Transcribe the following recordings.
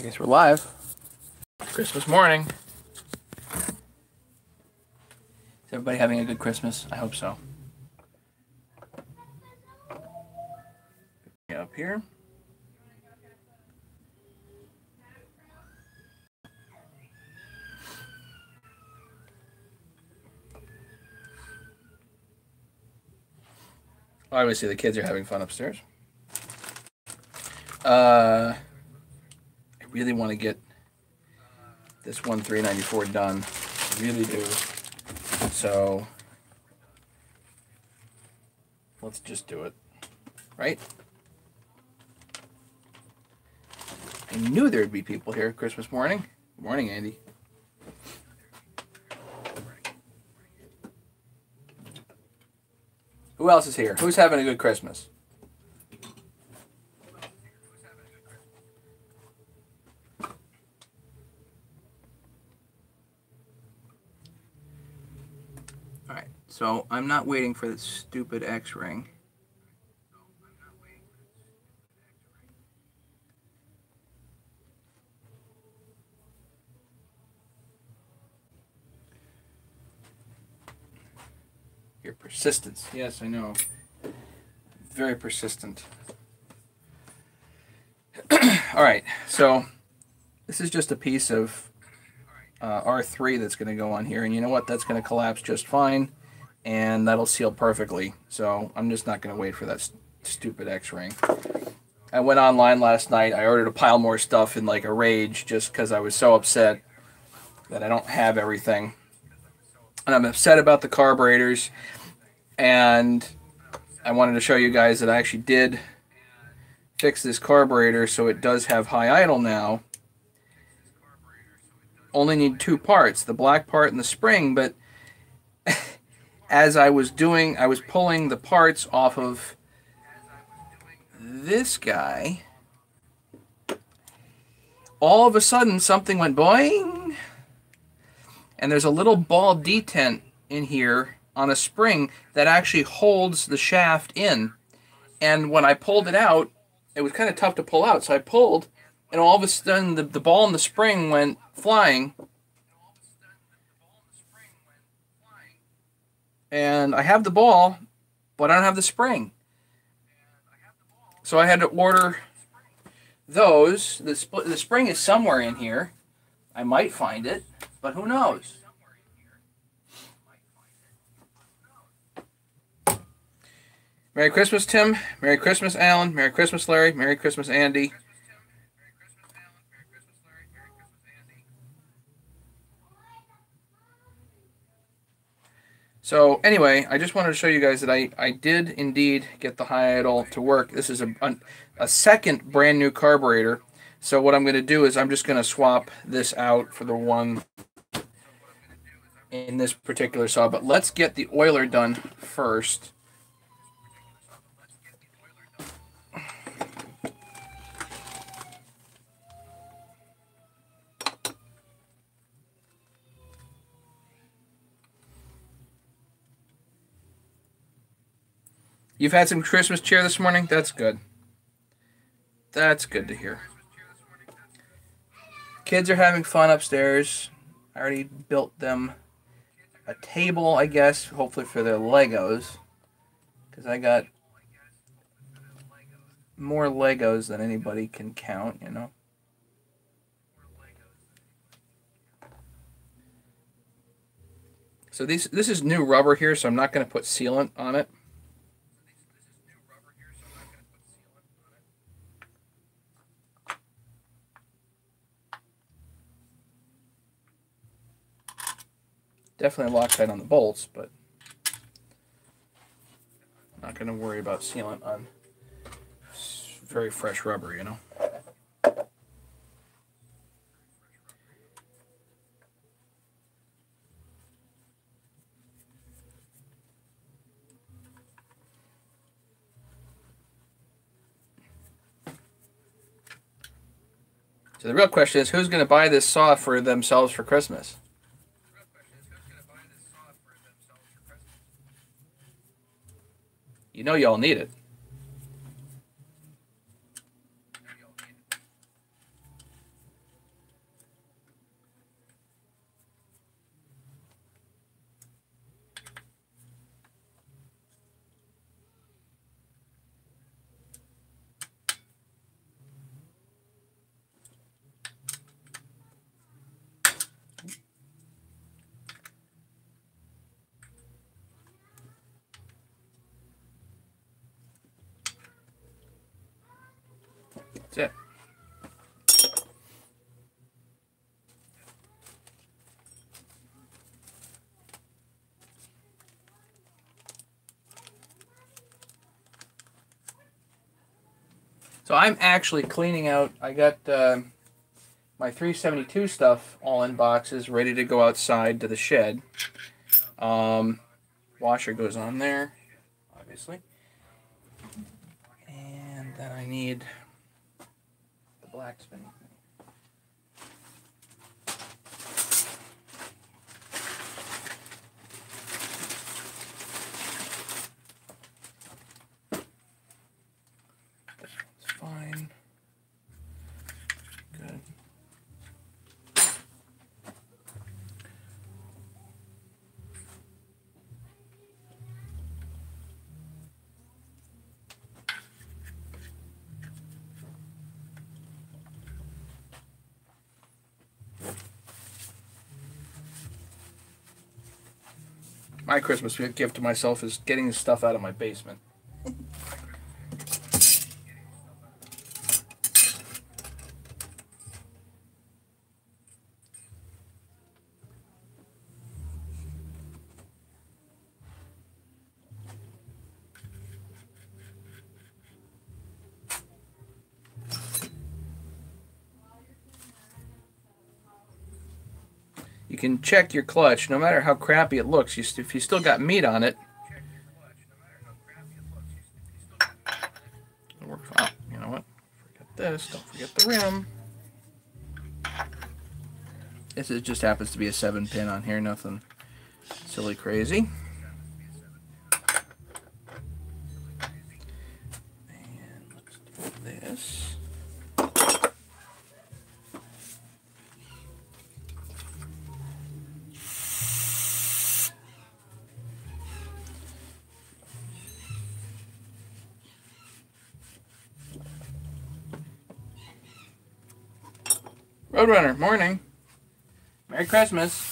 I guess we're live. Christmas morning. Is everybody having a good Christmas? I hope so. Get up here. Obviously, the kids are having fun upstairs. I really want to get this 1394 done. I really do. So let's just do it. Right? I knew there'd be people here Christmas morning. Good morning, Andy. Who else is here? Who's having a good Christmas? Alright, so I'm not waiting for this stupid X-ring. Your persistence. Yes, I know. Very persistent. Alright, so this is just a piece of R3 that's going to go on here, and you know what? That's going to collapse just fine, and that'll seal perfectly. So I'm just not going to wait for that stupid X-ring. I went online last night. I ordered a pile more stuff in like a rage just because I was so upset that I don't have everything. And I'm upset about the carburetors, and I wanted to show you guys that I actually did fix this carburetor so it does have high idle now. Only need two parts, the black part and the spring, but as I was doing, I was pulling the parts off of this guy. All of a sudden, something went boing, and there's a little ball detent in here on a spring that actually holds the shaft in. And when I pulled it out, it was kind of tough to pull out, so I pulled, and all of a sudden the ball and the spring went flying. And I have the ball, but I don't have the spring. So I had to order those. The spring is somewhere in here. I might find it, but who knows? Merry Christmas, Tim. Merry Christmas, Alan. Merry Christmas, Larry. Merry Christmas, Andy. So anyway, I just wanted to show you guys that I did indeed get the high idle to work. This is a second brand new carburetor. So what I'm going to do is I'm just going to swap this out for the one in this particular saw. But let's get the oiler done first. You've had some Christmas cheer this morning? That's good. That's good to hear. Kids are having fun upstairs. I already built them a table, I guess, hopefully for their Legos. Because I got more Legos than anybody can count, you know. So this is new rubber here, so I'm not going to put sealant on it. Definitely Loctite on the bolts, but I'm not going to worry about sealant on very fresh rubber, you know. So the real question is, who's going to buy this saw for themselves for Christmas? You know y'all need it. That's it. So I'm actually cleaning out. I got my 372 stuff all in boxes, ready to go outside to the shed. Washer goes on there, obviously. And then I need the black spinning thing. This one's fine. Good. My Christmas gift to myself is getting this stuff out of my basement. You can check your clutch, no matter how crappy it looks. If you still got meat on it, it'll work fine. Oh, you know what? Forget this. Don't forget the rim. This just happens to be a 7-pin on here. Nothing silly crazy. And let's do this. Roadrunner, morning. Merry Christmas.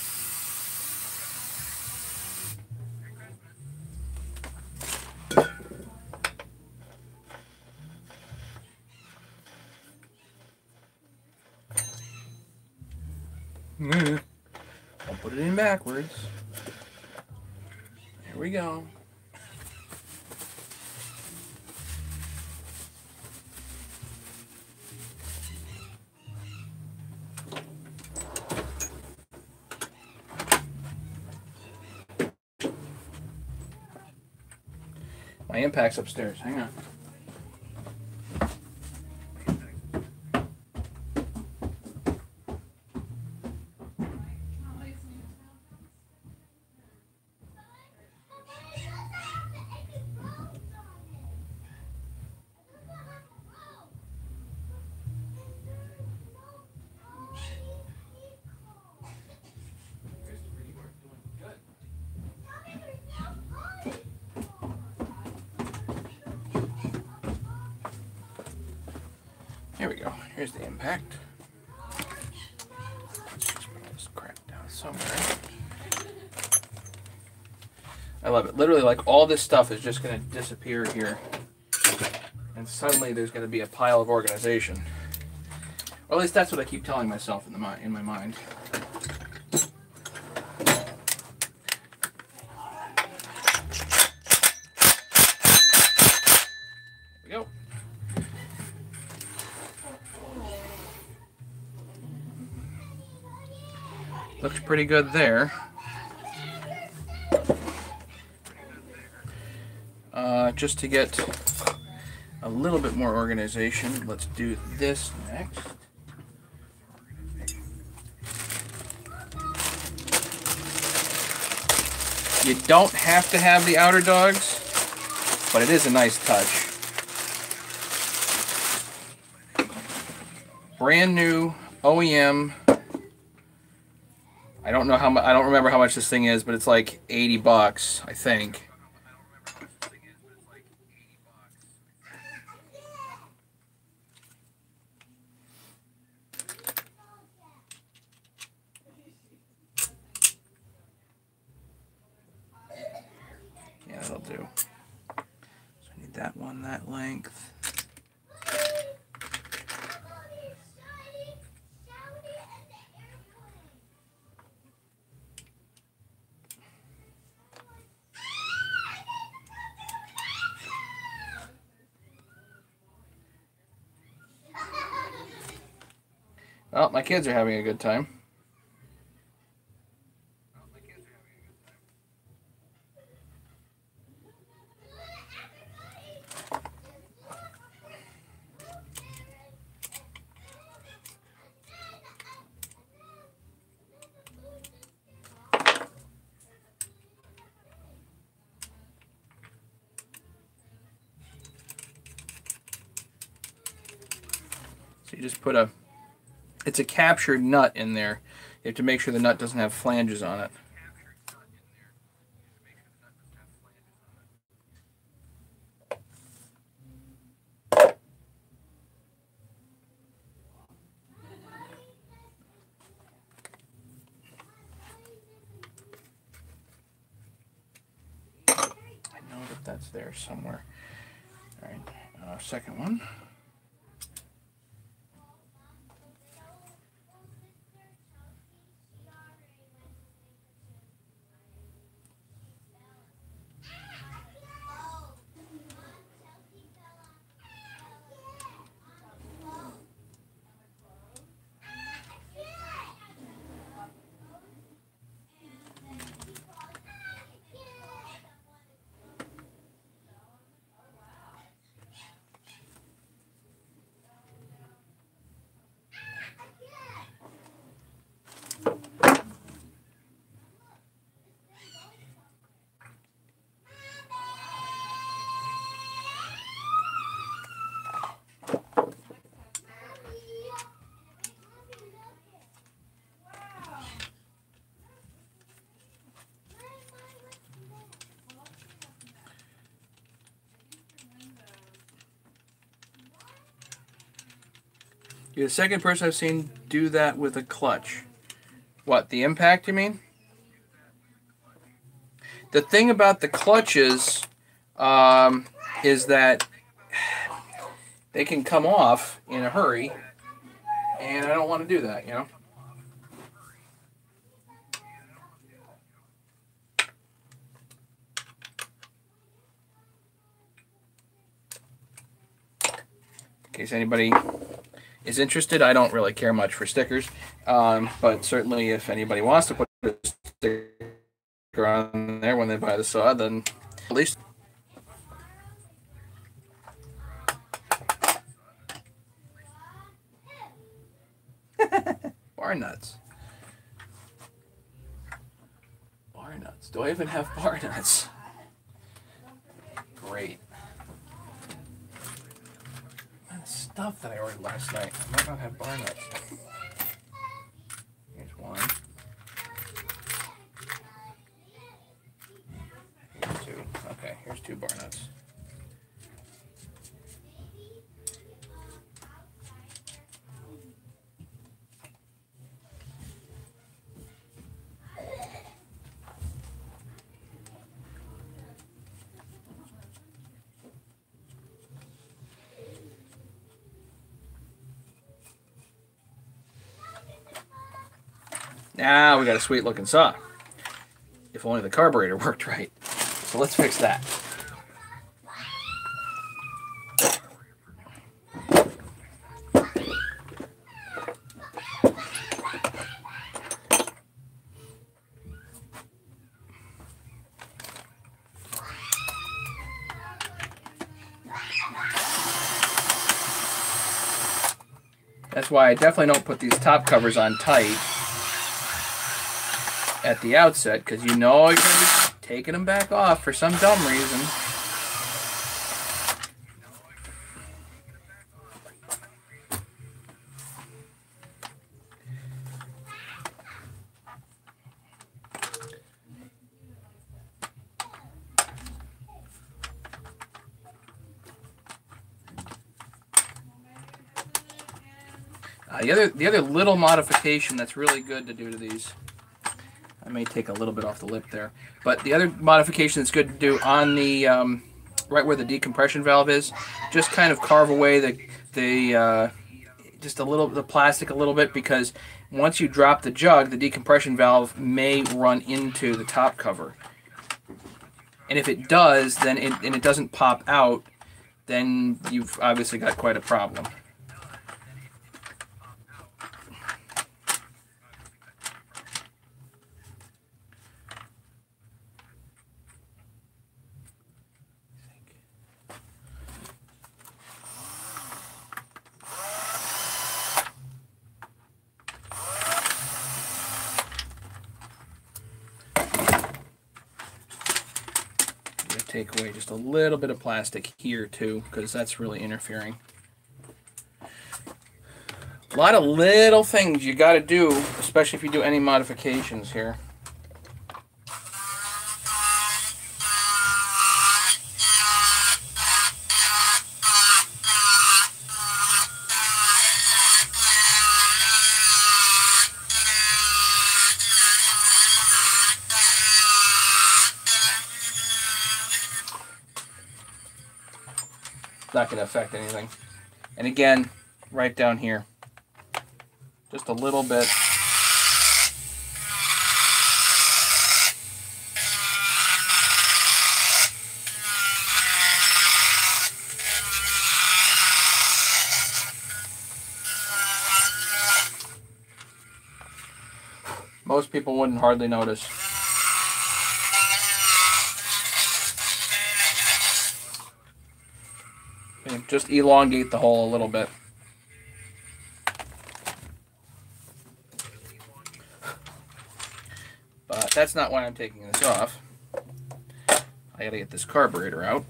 I'll put it in backwards. Here we go. My impact's upstairs. Hang on. Here we go. Here's the impact. Let's just put all this crap down somewhere. I love it. Literally, like, all this stuff is just going to disappear here. And suddenly there's going to be a pile of organization. Or at least that's what I keep telling myself in my mind. There we go. Looks pretty good there. Just to get a little bit more organization, let's do this next. You don't have to have the outer dogs, but it is a nice touch. Brand new OEM. I don't know how much. I don't remember how much this thing is, but it's like 80 bucks, I think. Yeah, that'll do. So I need that one, that length. Well, my kids are having a good time. So you just put it's a captured nut in there. You have to make sure the nut doesn't have flanges on it. I know that that's there somewhere. All right, second one. You're the second person I've seen do that with a clutch. What, the impact, you mean? The thing about the clutches is that they can come off in a hurry, and I don't want to do that, you know? In case anybody is interested, I don't really care much for stickers, but certainly if anybody wants to put a sticker on there when they buy the saw, then at least bar nuts. Bar nuts. Do I even have bar nuts? Great. Stuff that I ordered last night. I might not have bar nuts. Here's one. Here's two. Okay, here's two bar nuts. Now we got a sweet looking saw. If only the carburetor worked right. So let's fix that. That's why I definitely don't put these top covers on tight at the outset, because you know you're going to be taking them back off for some dumb reason. The other little modification that's really good to do to these, I may take a little bit off the lip there, but the other modification that's good to do on the right where the decompression valve is, just kind of carve away the plastic a little bit, because once you drop the jug, the decompression valve may run into the top cover, and if it does, then it doesn't pop out, then you've obviously got quite a problem. take away just a little bit of plastic here too, because that's really interfering. A lot of little things you got to do, especially if you do any modifications here. Not going to affect anything. And again, right down here, just a little bit. Most people wouldn't hardly notice. Okay, just elongate the hole a little bit. But that's not why I'm taking this off. I gotta get this carburetor out.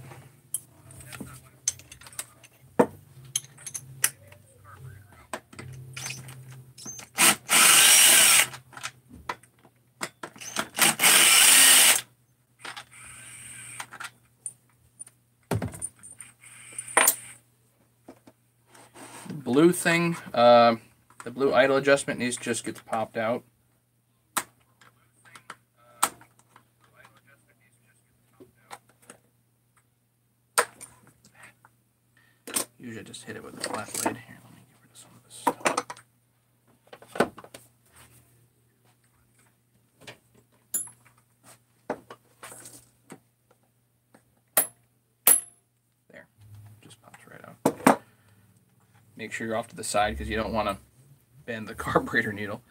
Blue thing, the blue idle adjustment just gets popped out. Usually I just hit it with a flat blade. Here, let me get rid of some of this stuff. There, just pops right out. Make sure you're off to the side because you don't want to bend the carburetor needle.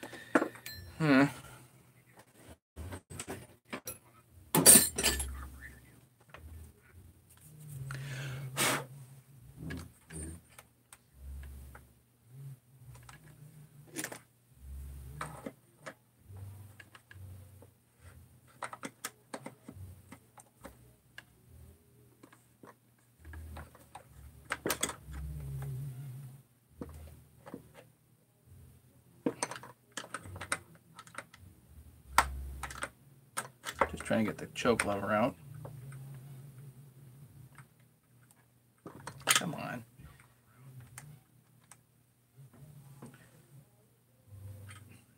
Just trying to get the choke lever out. Come on.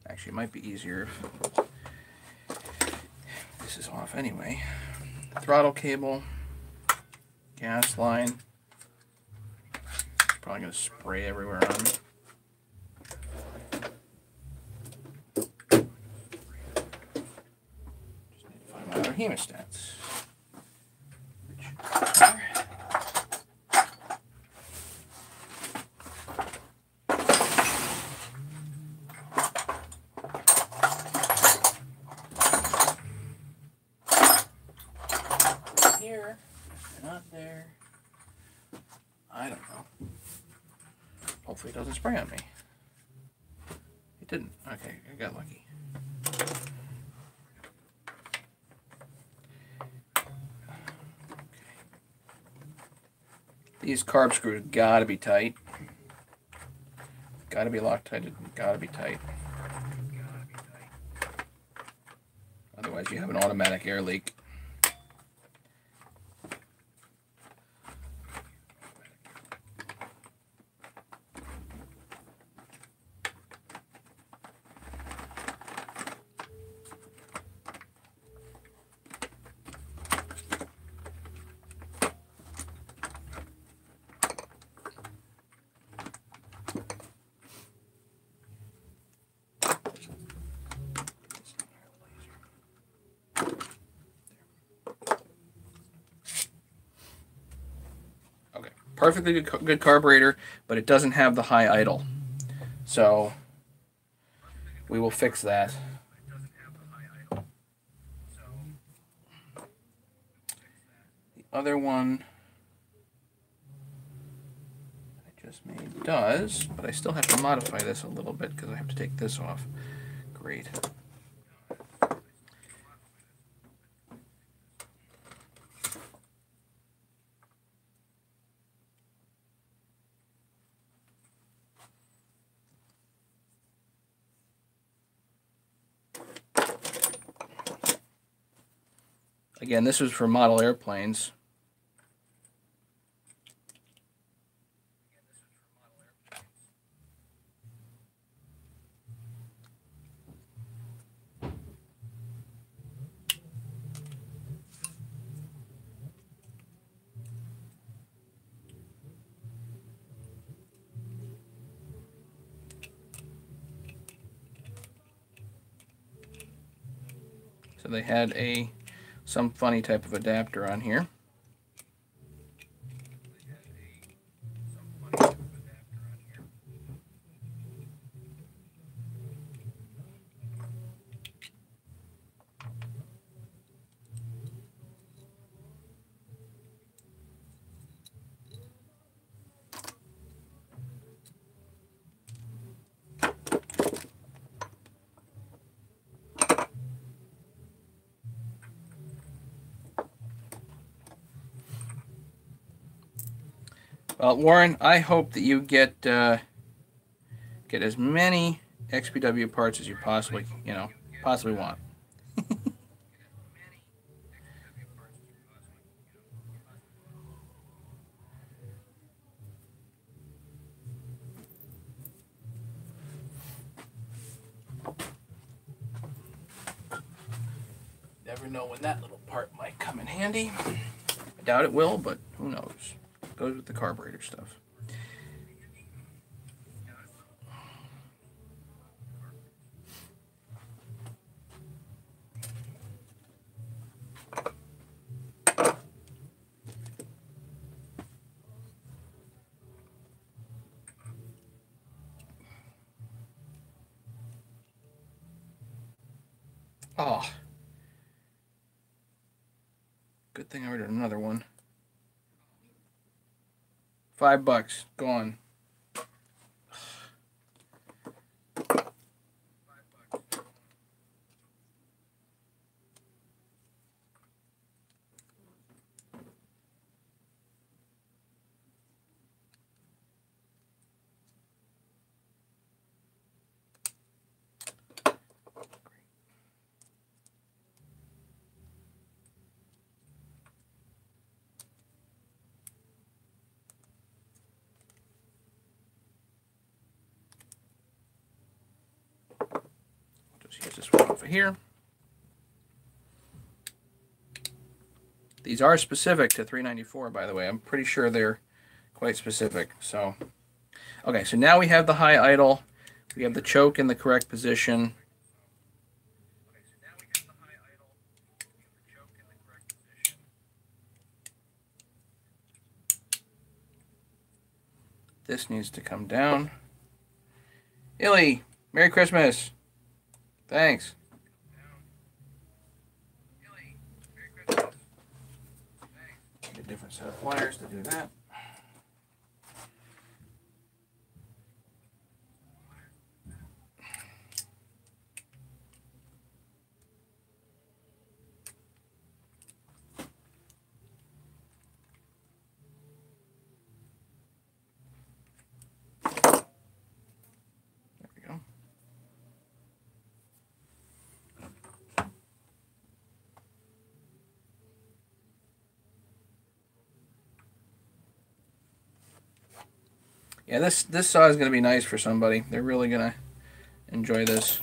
Actually, it might be easier if this is off anyway. Throttle cable, gas line. Probably going to spray everywhere on me. Hemostats. Here, not there. I don't know. Hopefully it doesn't spray on me. It didn't. Okay, I got lucky. These carb screws gotta be tight. Gotta be Loctited. Gotta be tight. Otherwise, you have an automatic air leak. Perfectly good carburetor, but it doesn't have the high idle. So we will fix that. The other one I just made does, but I still have to modify this a little bit because I have to take this off. Great. Again, this was for model airplanes. So they had some funny type of adapter on here. Well, Warren, I hope that you get as many XPW parts as you possibly want. Never know when that little part might come in handy. I doubt it will, but who knows? It goes with the carburetor stuff. Oh. Good thing I ordered another one. $5, gone. Just use this one over here. These are specific to 394, by the way. I'm pretty sure they're quite specific. So, okay, so now we have the high idle. We have the choke in the correct position. This needs to come down. Illy, Merry Christmas. Thanks. Need a different set of pliers to do that. Yeah, this saw is going to be nice for somebody. They're really going to enjoy this.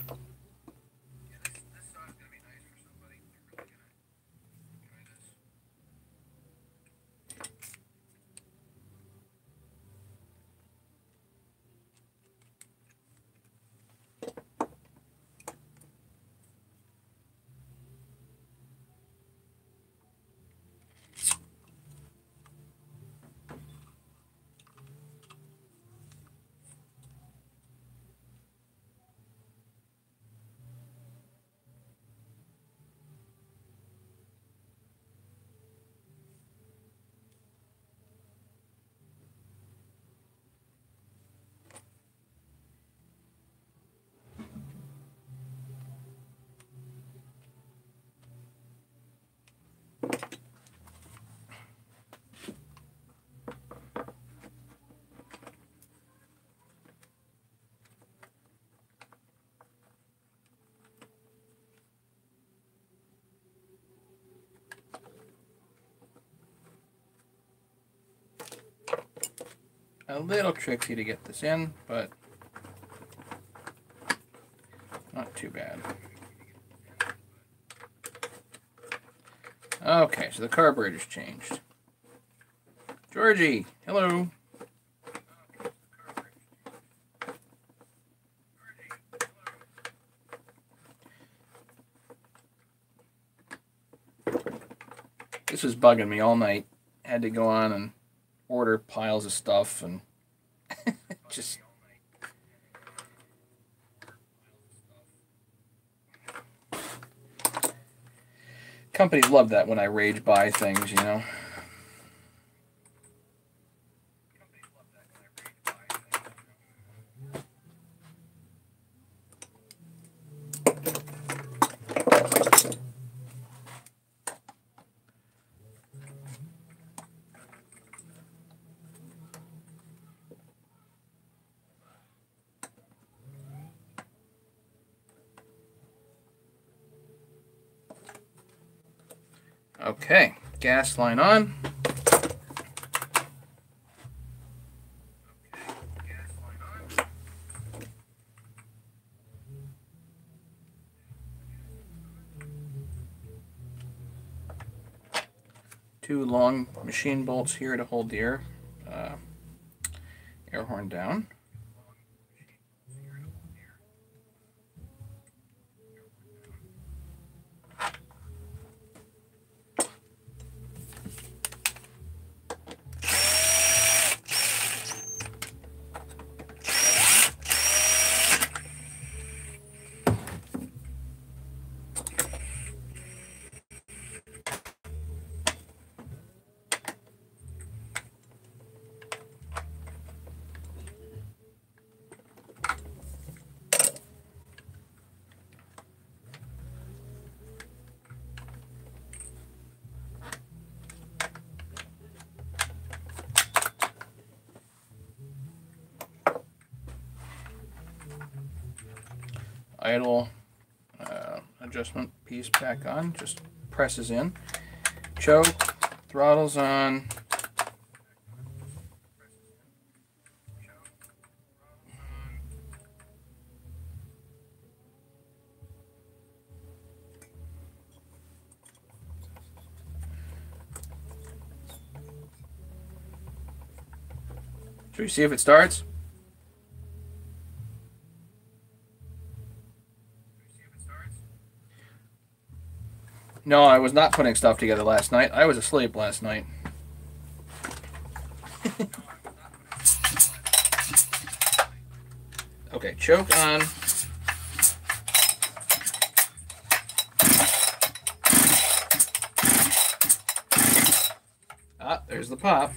A little tricky to get this in, but not too bad. Okay, so the carburetor's changed. Georgie, hello. This was bugging me all night. Had to go on and order piles of stuff and just... Companies love that when I rage buy things, you know. Okay, gas line on. Two long machine bolts here to hold the air horn down. Idle adjustment piece back on, just presses in. Choke, throttle's on. Should we see if it starts? No, I was not putting stuff together last night. I was asleep last night. Okay, choke on. Ah, there's the pop.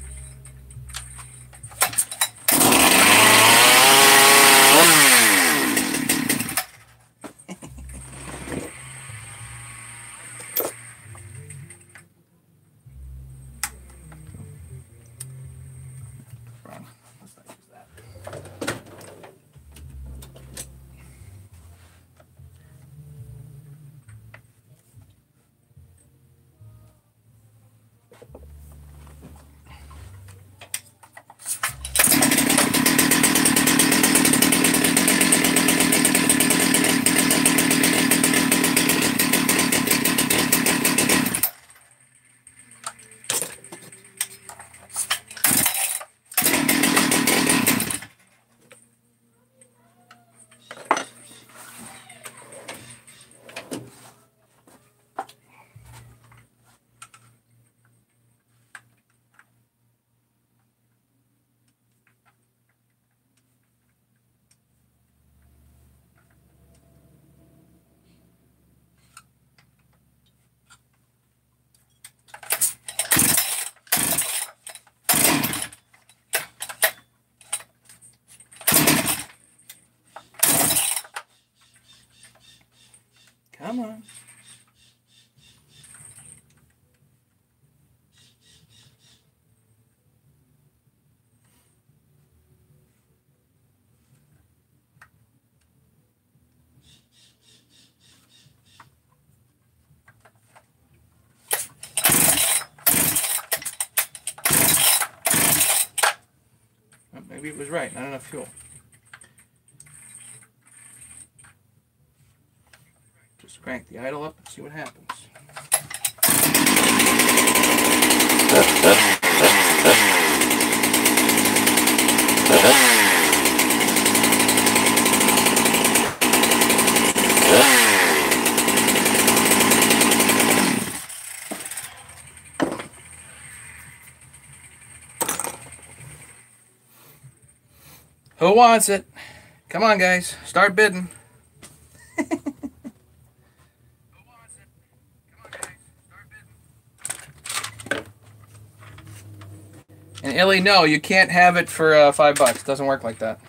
Come on. it was right. Not enough fuel. Just crank the idle up and see what happens. Who wants it? Come on, guys. Start bidding. And Illy, no, you can't have it for $5. It doesn't work like that.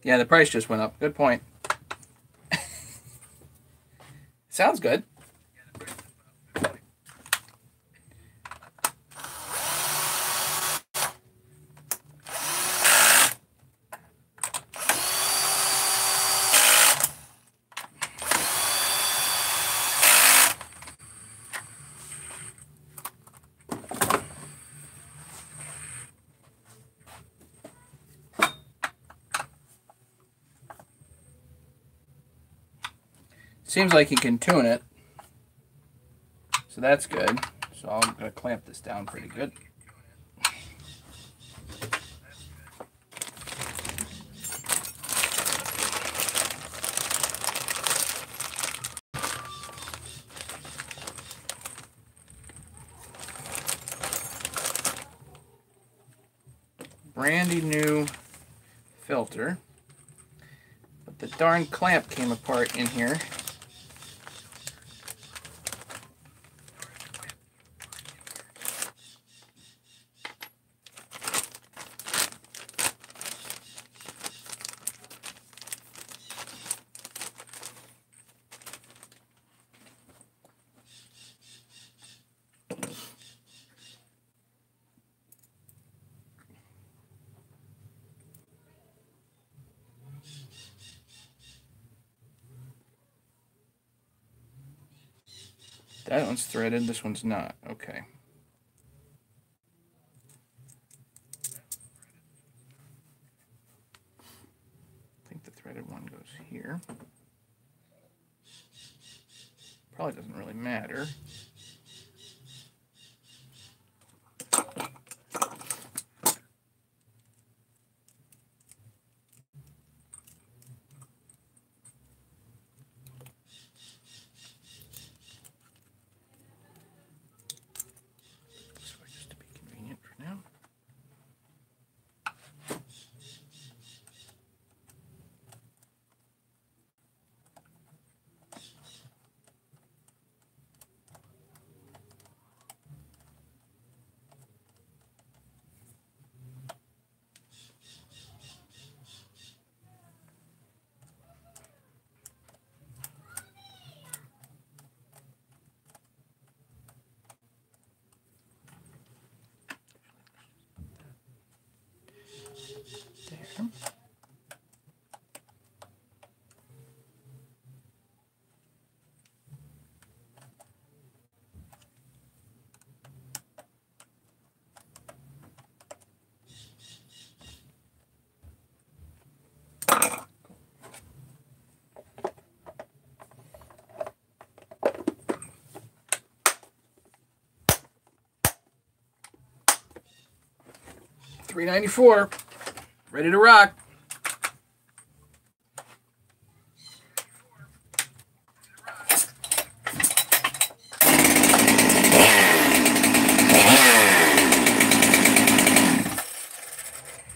Yeah, the price just went up. Good point. Sounds good. Seems like you can tune it, so that's good. So I'm going to clamp this down pretty good. Brandy new filter, but the darn clamp came apart in here. That one's threaded, this one's not. Okay. I think the threaded one goes here. Probably doesn't really matter. There. $394, ready to rock.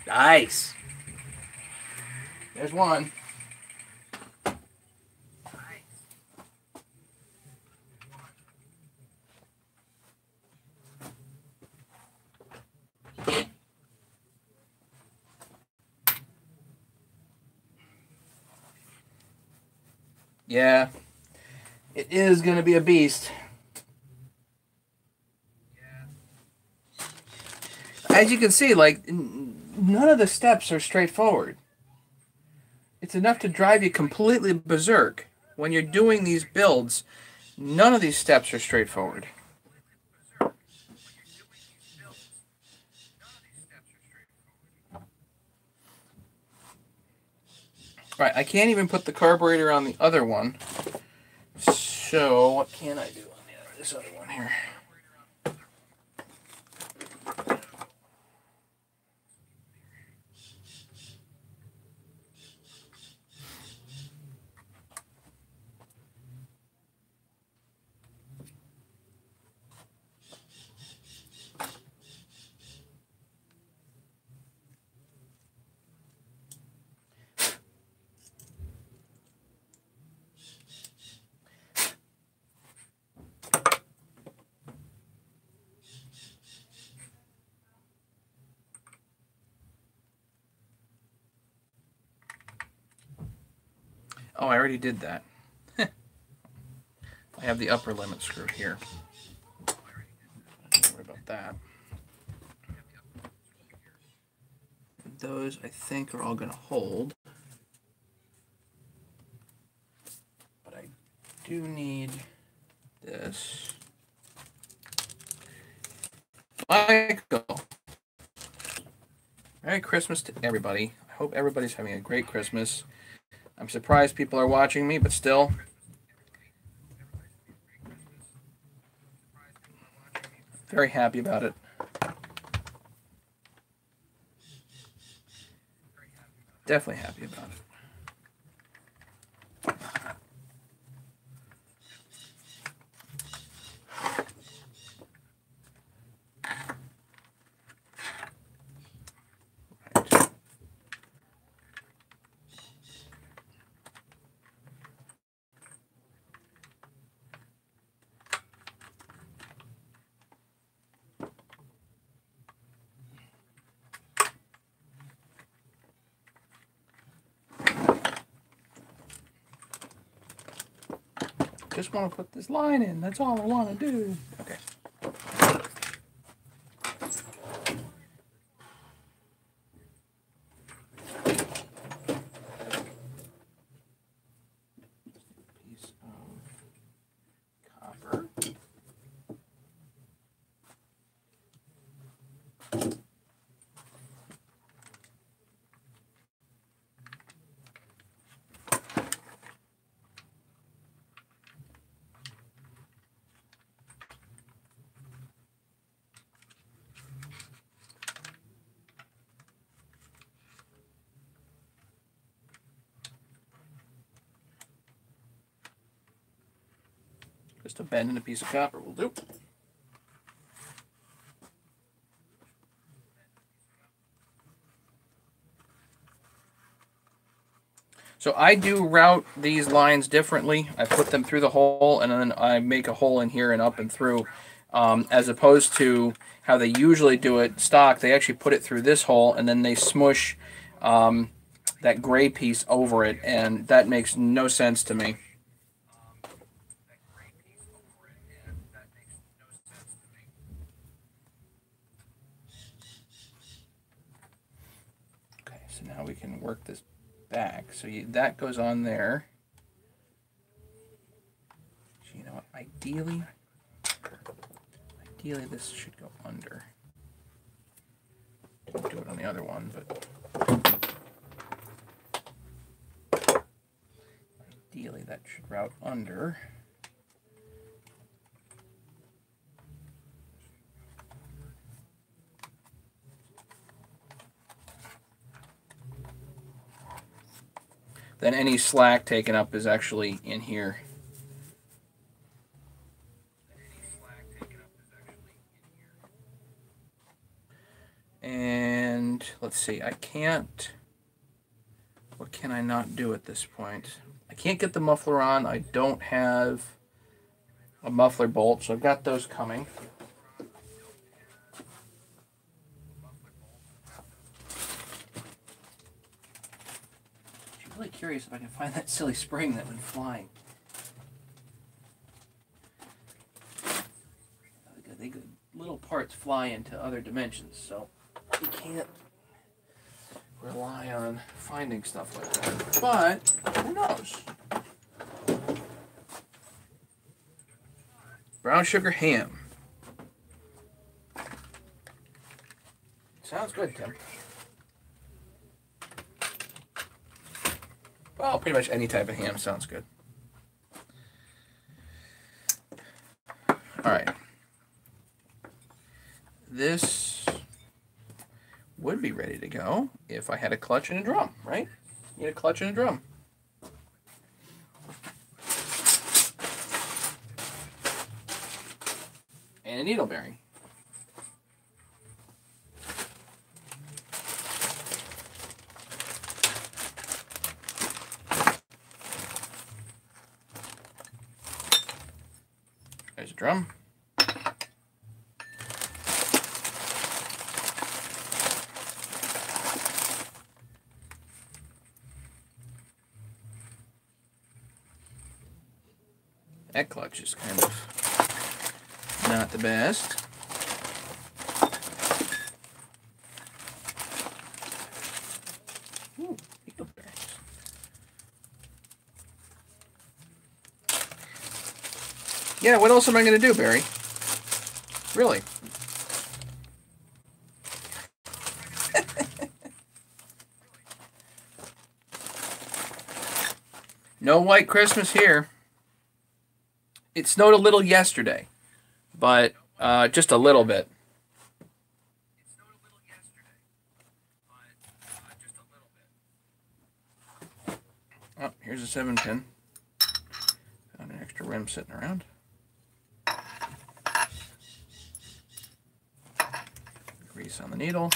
Nice. There's one. Yeah, it is going to be a beast. As you can see, like, none of the steps are straightforward. It's enough to drive you completely berserk. When you're doing these builds, none of these steps are straightforward. Right, I can't even put the carburetor on the other one. So, what can I do on this other one here? Oh, I already did that. I have the upper limit screw here. Don't worry about that. Those, I think, are all going to hold. But I do need this. Michael, Merry Christmas to everybody. I hope everybody's having a great Christmas. I'm surprised people are watching me, but still. Very happy about it. Definitely happy about it. Just want to put this line in. That's all I want to do. Okay. Piece of copper. Just a bend and a piece of copper will do. So I do route these lines differently. I put them through the hole and then I make a hole in here and up and through, as opposed to how they usually do it stock. They actually put it through this hole and then they smush that gray piece over it, and that makes no sense to me. Okay, so now we can work this back. So that goes on there. So you know what? Ideally this should go under. Don't do it on the other one, but ideally that should route under. Then any slack taken up is actually in here. And let's see, I can't, what can I not do at this point? I can't get the muffler on. I don't have a muffler bolt, so I've got those coming. I'm really curious if I can find that silly spring that went flying. parts fly into other dimensions, so you can't rely on finding stuff like that. But who knows? Brown sugar ham. Sounds good, Tim. Well, pretty much any type of ham sounds good. All right. This would be ready to go if I had a clutch and a drum, right? You need a clutch and a drum. And a needle bearing. There's a drum. That clutch is kind of not the best. Ooh, needle bearings. Yeah, what else am I going to do, Barry? Really? No white Christmas here. It snowed a little yesterday, but just a little bit. Oh, here's a 7-pin. Found an extra rim sitting around. Grease on the needle.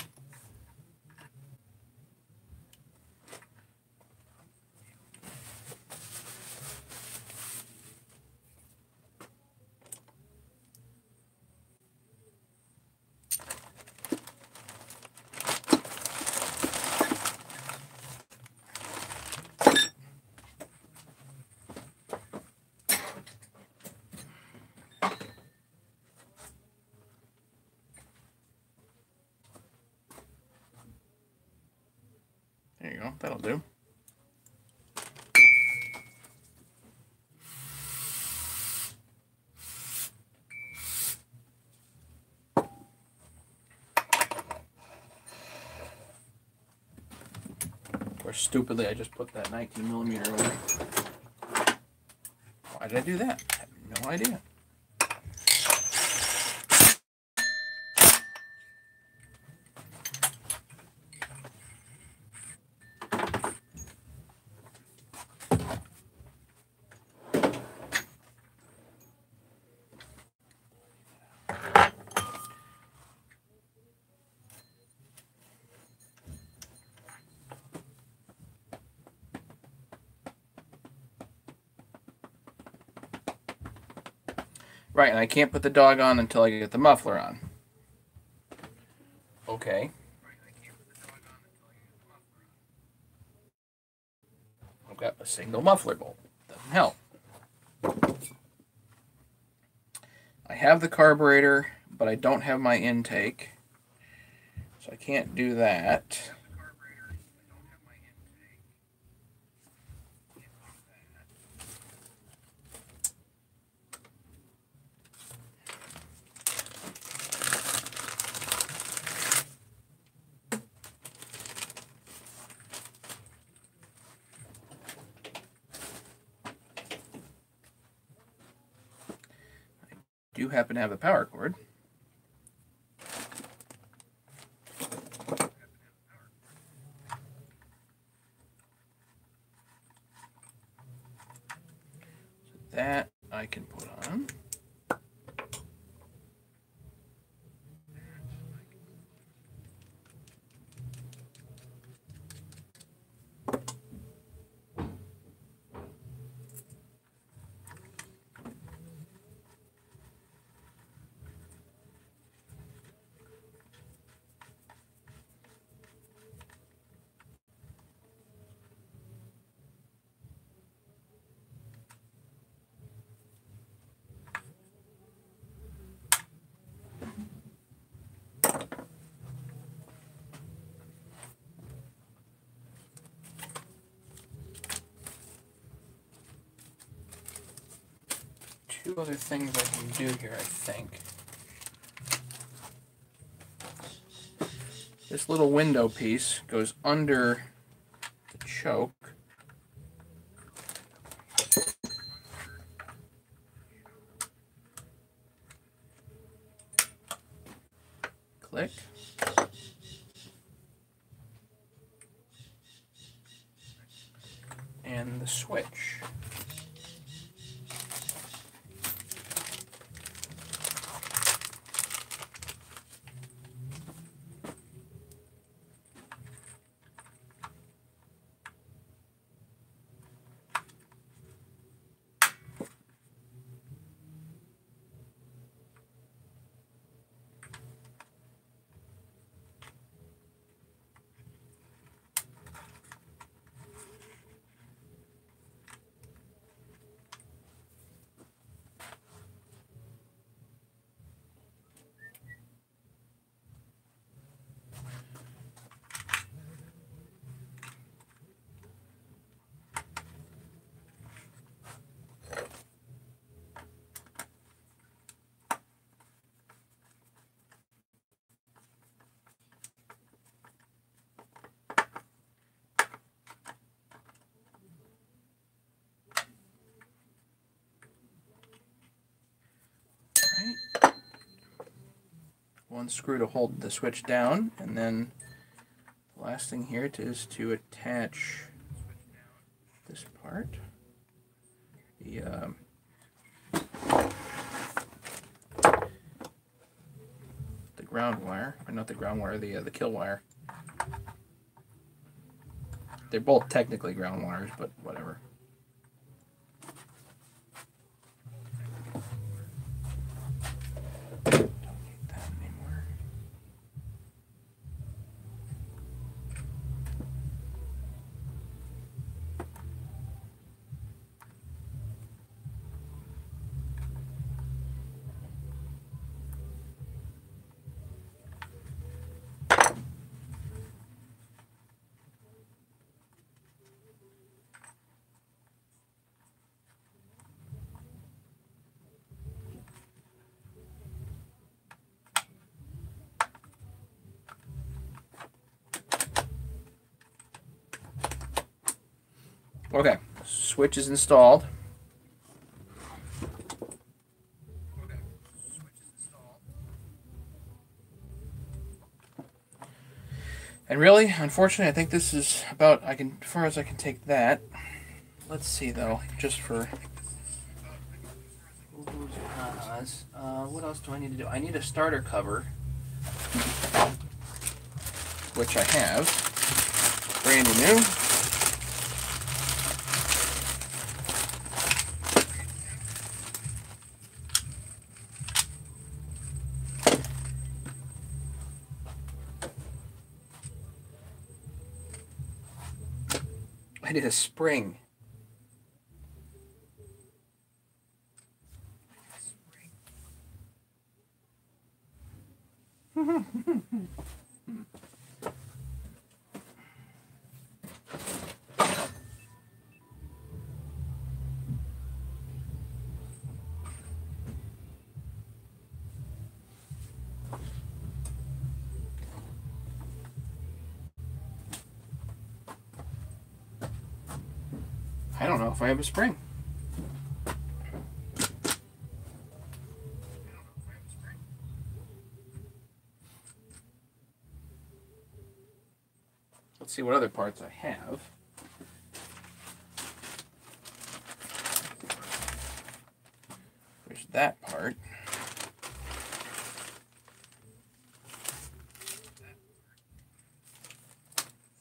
There you go, that'll do. Or stupidly, I just put that 19mm away. Why did I do that? I have no idea. Right, and I can't put the dog on until I get the muffler on. Okay. I've got a single muffler bolt. Doesn't help. I have the carburetor, but I don't have my intake. So I can't do that. Do happen to have a power cord. So that I can put on. two other things I can do here, I think. This little window piece goes under the choke. Click. And the switch. One screw to hold the switch down, and then the last thing here is to attach this part. The ground wire, or not the ground wire, the kill wire. They're both technically ground wires, but whatever. Okay, switch is installed. And really, unfortunately, I think this is about as far as I can take that. Let's see though, just for what else do I need to do? I need a starter cover, which I have, brand new. I did a spring. I don't know if I have a spring. Let's see what other parts I have. There's that part.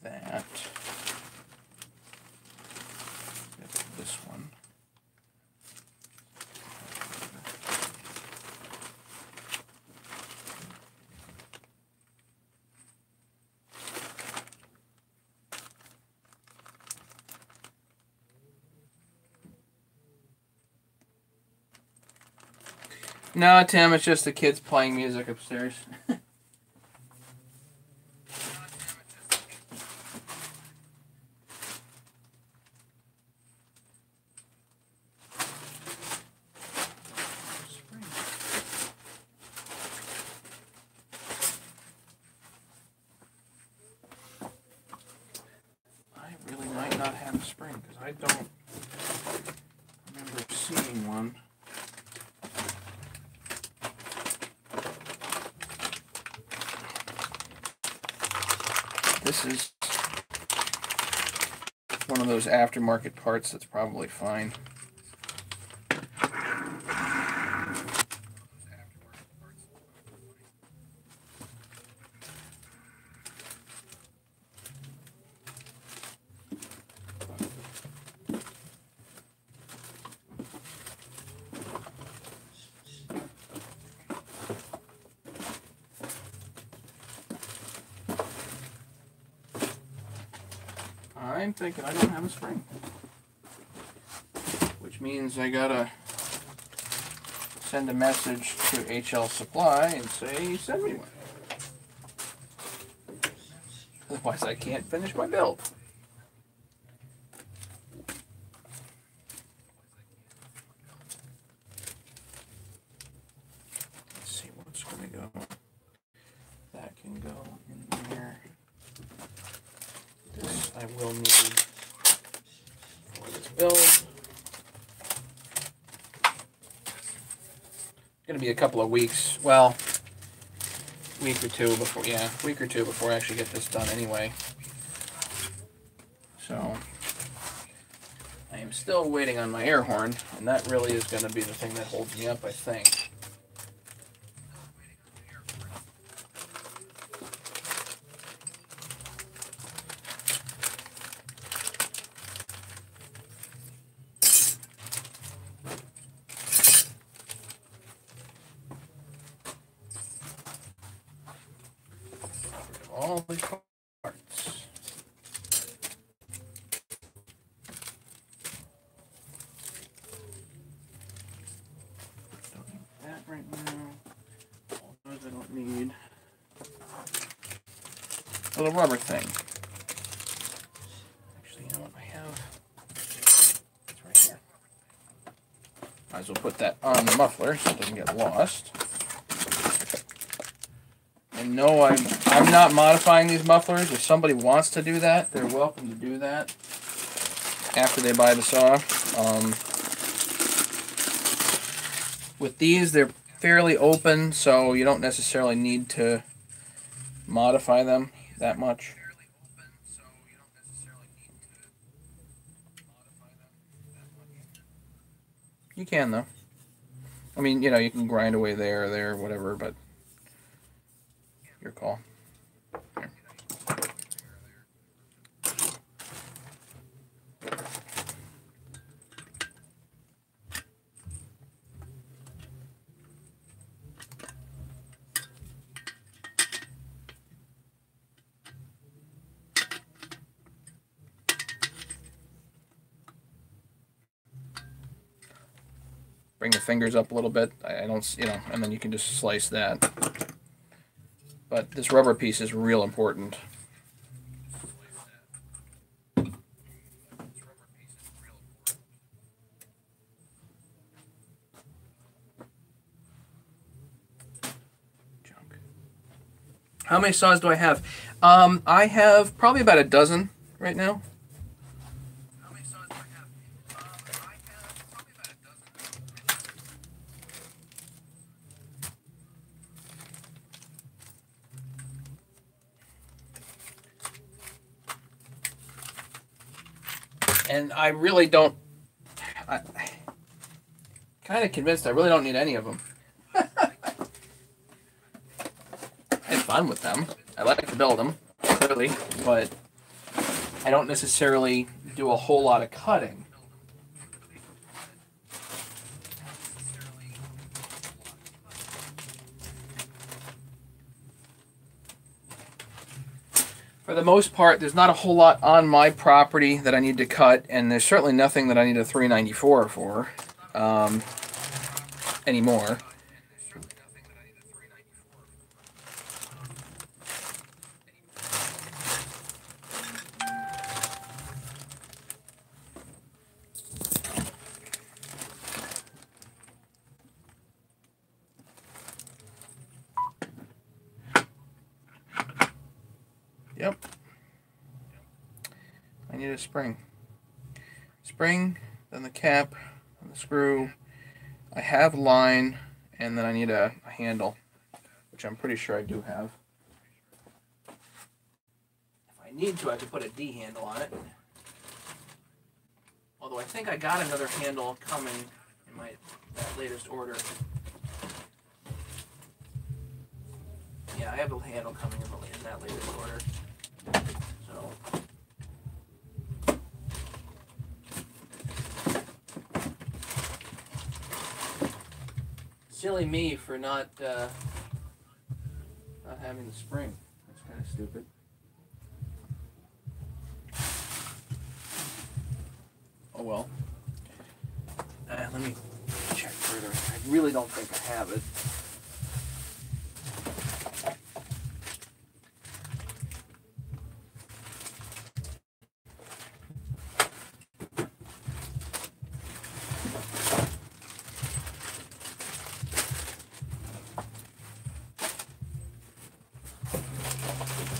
That. This one. No, Tim, it's just the kids playing music upstairs. a spring? Because I don't remember seeing one. This is one of those aftermarket parts that's probably fine. I'm thinking I don't have a spring, which means I gotta send a message to HL Supply and say, send me one. Otherwise I can't finish my build. Let's see what's gonna go. That can go in there. This I will need for this build. It's gonna be a couple of weeks. Well, week or two before I actually get this done anyway. So I am still waiting on my air horn, and that really is going to be the thing that holds me up, I think. All the parts. Don't need that right now. All those I don't need. A little rubber thing. Actually, you know what I have? It's right here. Might as well put that on the muffler so it doesn't get lost. And no, I'm not modifying these mufflers. If somebody wants to do that, they're welcome to do that after they buy the saw. With these, they're fairly open, so you don't necessarily need to modify them that much. You can, though. I mean, you know, you can grind away there, whatever, but your call. Here. Bring the fingers up a little bit. I don't, you know, and then you can just slice that. But this rubber piece is real important. Junk. How many saws do I have? I have probably about a dozen right now. And I really don't, I'm kind of convinced I really don't need any of them. I had fun with them. I like to build them, clearly, but I don't necessarily do a whole lot of cutting. For the most part, there's not a whole lot on my property that I need to cut, and there's certainly nothing that I need a 394 for anymore. Yep. I need a spring. spring, then the cap, and the screw. I have line, and then I need a handle, which I'm pretty sure I do have. If I need to, I could put a D handle on it. Although I think I got another handle coming in my latest order. Yeah, I have a handle coming in that latest order. So. Silly me for not having the spring. That's kind of stupid. Oh well. Let me check further. I really don't think I have it.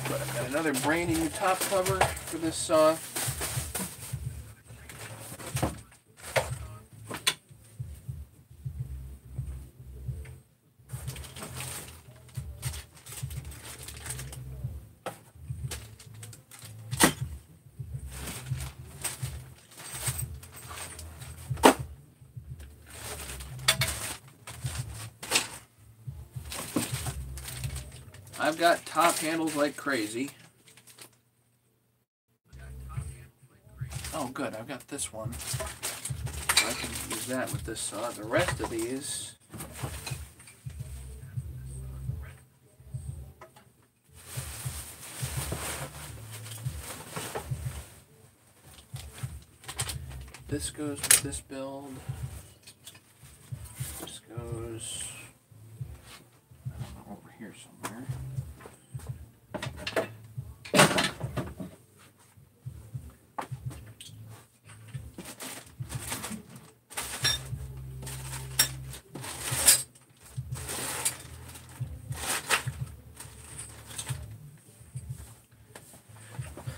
But I've got another brand new top cover for this saw. I've got top handles like crazy. Oh good, I've got this one. So I can use that with this saw. The rest of these... This goes with this build. This goes... I don't know, over here somewhere.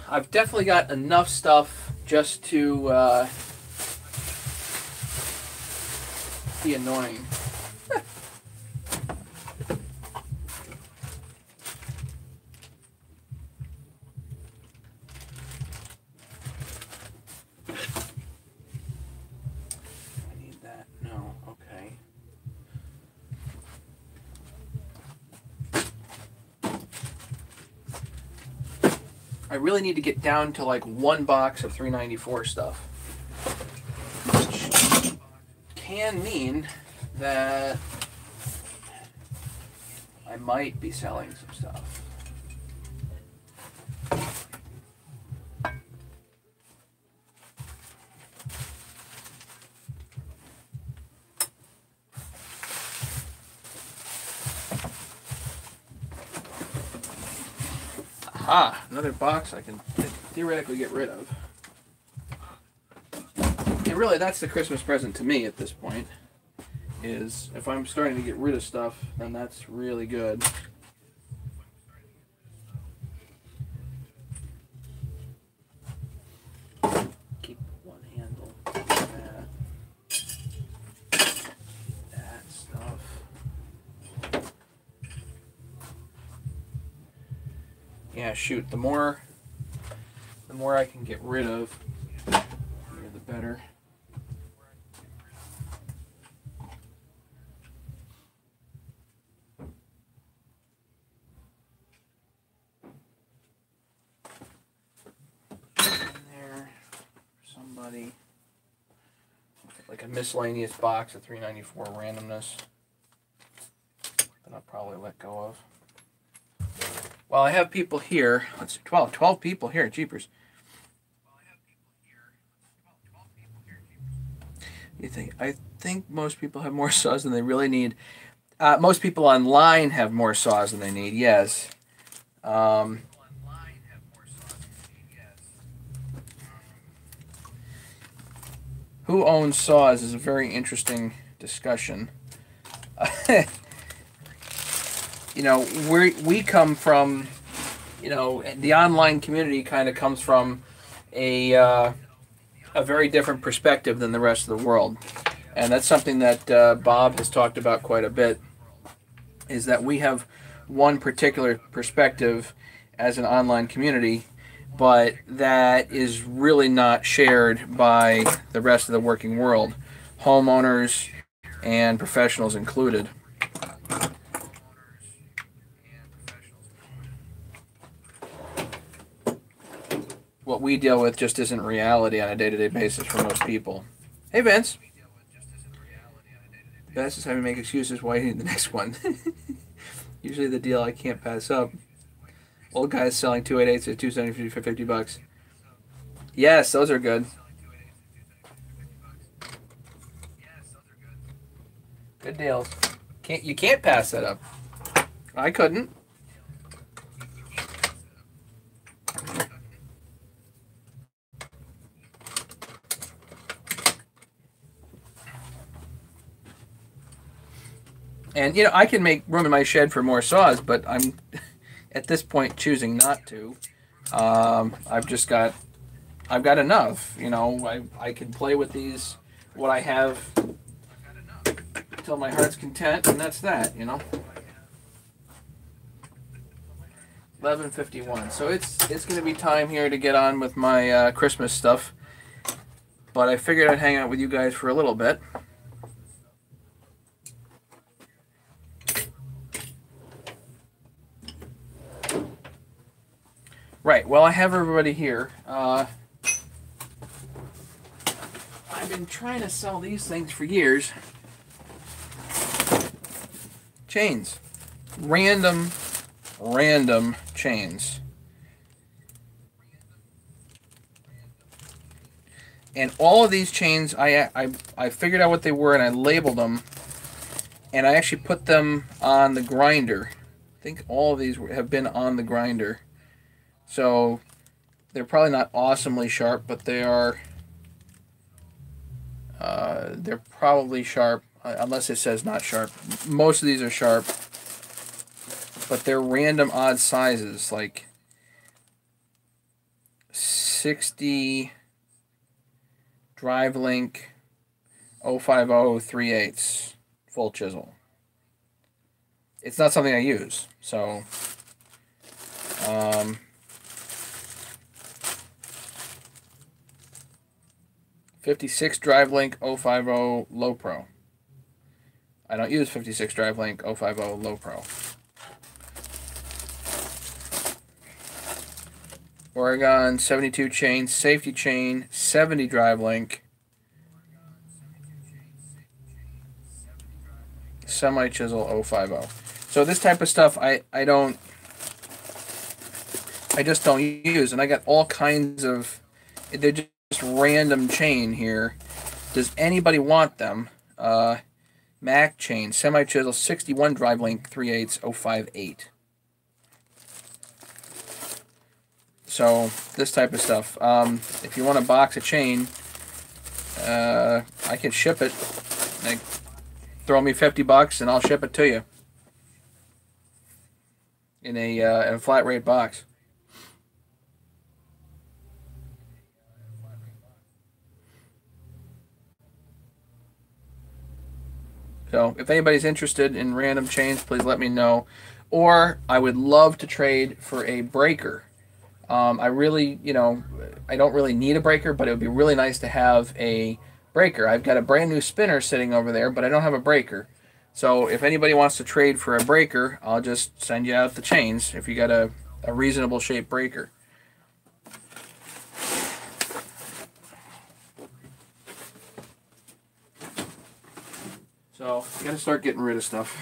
I've definitely got enough stuff just to be annoying. I need that. No, okay. I really need to get down to like one box of 394 stuff, which can mean that I might be selling some stuff. Aha, another box I can theoretically get rid of. And really, that's the Christmas present to me at this point, is if I'm starting to get rid of stuff, then that's really good. Keep one handle. That stuff. Yeah, shoot, the more I can get rid of, the better. There, somebody, like a miscellaneous box of 394 randomness that I'll probably let go of. Well, I have people here. Let's see, 12 people here. Jeepers. I think most people have more saws than they really need. Most people online have more saws than they need. Yes. Who owns saws is a very interesting discussion. You know, we come from, you know, the online community kind of comes from a a very different perspective than the rest of the world. And that's something that Bob has talked about quite a bit, is that we have one particular perspective as an online community, but that is really not shared by the rest of the working world, homeowners and professionals included. What we deal with just isn't reality on a day-to-day basis for most people. Hey, Vince. Best is having to make excuses why you need the next one. Usually the deal I can't pass up. Old guys selling 288s at 270 for $50. Yes, those are good. Good deals. You can't pass that up. I couldn't. And, you know, I can make room in my shed for more saws, but I'm, at this point, choosing not to. I've got enough. You know, I can play with these, what I have, till my heart's content, and that's that, you know. 11:51. So it's going to be time here to get on with my Christmas stuff. But I figured I'd hang out with you guys for a little bit. Right, well, I have everybody here. I've been trying to sell these things for years. Chains. Random chains. And all of these chains, I figured out what they were and I labeled them. And I actually put them on the grinder. I think all of these have been on the grinder. So they're probably not awesomely sharp, but they're probably sharp, unless it says not sharp. Most of these are sharp, but they're random odd sizes, like 60 drive link 050 3/8 full chisel. It's not something I use, so 56 drive link 050 low pro. I don't use 56 drive link 050 low pro. Oregon 72 chain, safety chain, 70 drive link, semi chisel 050. So this type of stuff I just don't use, and I got all kinds of, they're just random chain here. Does anybody want them? Mac chain, semi chisel, 61 drive link 3/8 058. So this type of stuff. If you want a box of chain, I can ship it. Like, throw me $50 and I'll ship it to you in a flat rate box. So if anybody's interested in random chains, please let me know. Or I would love to trade for a breaker. I really, you know, I don't really need a breaker, but it would be really nice to have a breaker. I've got a brand new spinner sitting over there, but I don't have a breaker. So if anybody wants to trade for a breaker, I'll just send you out the chains if you got a reasonable shaped breaker. So you got to start getting rid of stuff.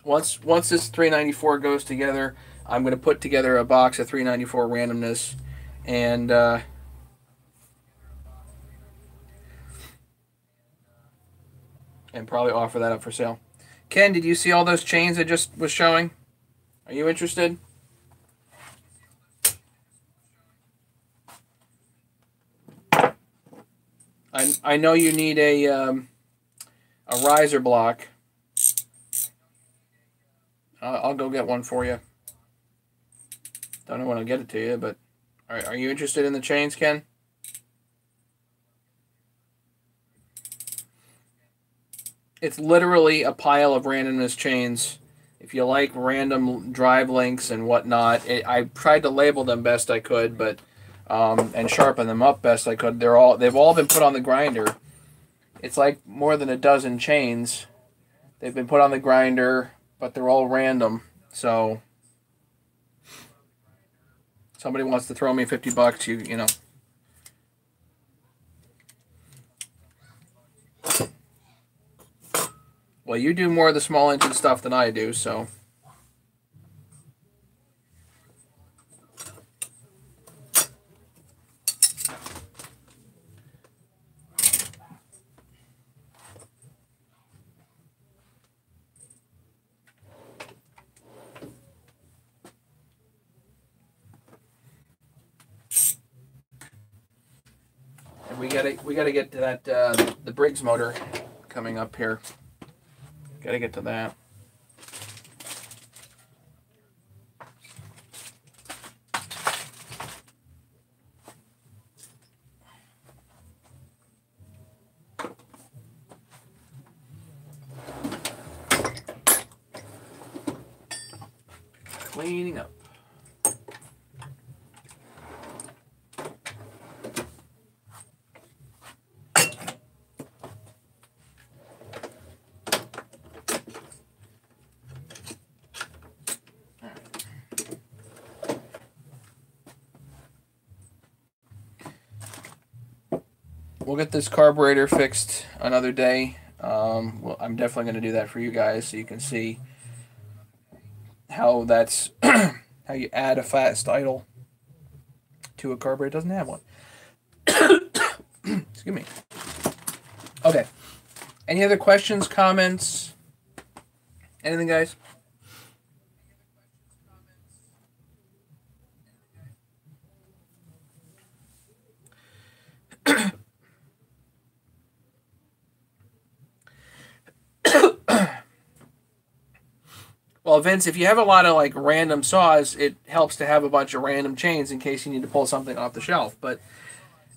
Once this 394 goes together, I'm going to put together a box of 394 randomness and probably offer that up for sale. Ken, did you see all those chains I just was showing? Are you interested? I know you need a riser block. I'll go get one for you. Don't know when I'll get it to you, but are you interested in the chains, Ken? It's literally a pile of randomness chains. If you like random drive links and whatnot, I tried to label them best I could, but and sharpen them up best I could. They've all been put on the grinder. It's like more than a dozen chains. They've been put on the grinder, but they're all random. So somebody wants to throw me $50, you know. Well, you do more of the small engine stuff than I do, so. And we gotta get to that the Briggs motor coming up here. Gotta get to that. Cleaning up. We'll get this carburetor fixed another day. Well, I'm definitely going to do that for you guys so you can see how that's how you add a fast idle to a carburetor. It doesn't have one. Excuse me. Okay. Any other questions, comments? Anything, guys? Well, Vince, if you have a lot of like random saws, it helps to have a bunch of random chains in case you need to pull something off the shelf. But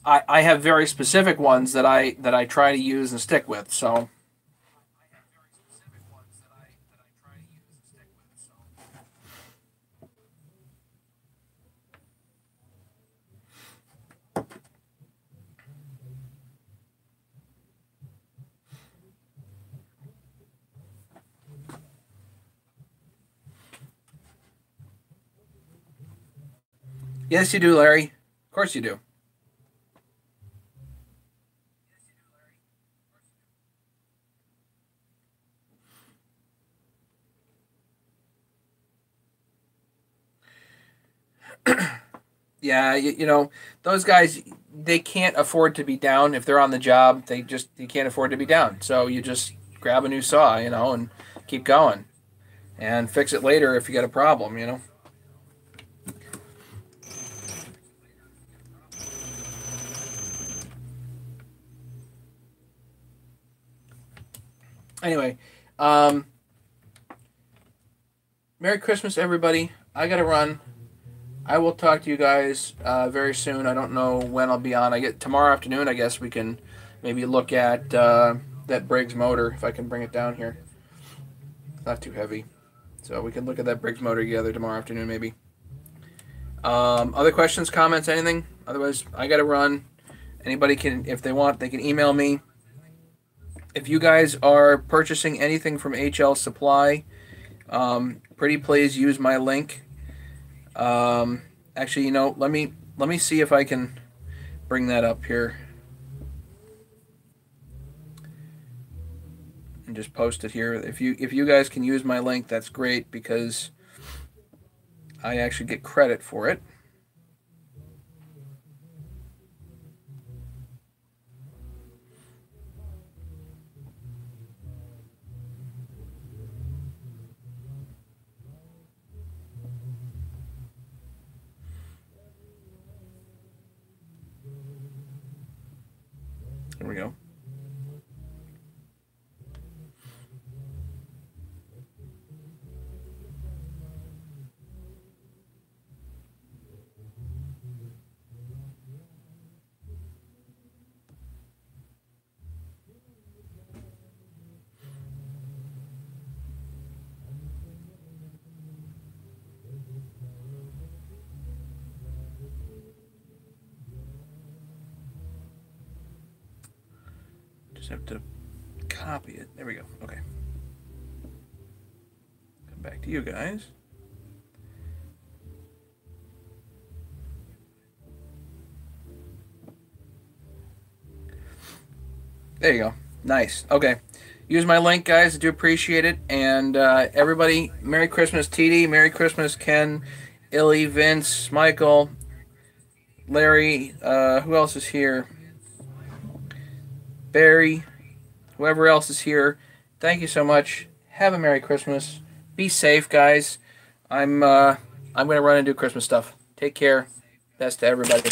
I have very specific ones that I try to use and stick with. So yes, you do, Larry. Of course you do. Yeah, you know, those guys, they can't afford to be down if they're on the job. They can't afford to be down. So you just grab a new saw, you know, and keep going and fix it later if you got a problem, you know. Anyway, um, Merry Christmas, everybody. I gotta run. I will talk to you guys very soon. I don't know when I'll be on. I get tomorrow afternoon. I guess we can maybe look at that Briggs motor if I can bring it down here. It's not too heavy, so we can look at that Briggs motor together tomorrow afternoon, maybe. Other questions, comments, anything? Otherwise, I gotta run. Anybody can, if they want, they can email me. If you guys are purchasing anything from HL Supply, pretty please use my link. Actually, you know, let me see if I can bring that up here and just post it here. If you guys can use my link, that's great because I actually get credit for it. There we go. Just have to copy it. There we go. Okay. Come back to you guys. There you go. Nice. Okay. Use my link, guys. I do appreciate it. And everybody, Merry Christmas, TD. Merry Christmas, Ken, Illy, Vince, Michael, Larry. Who else is here? Barry. Whoever else is here. Thank you so much. Have a Merry Christmas. Be safe, guys. I'm gonna run and do Christmas stuff. Take care. Best to everybody.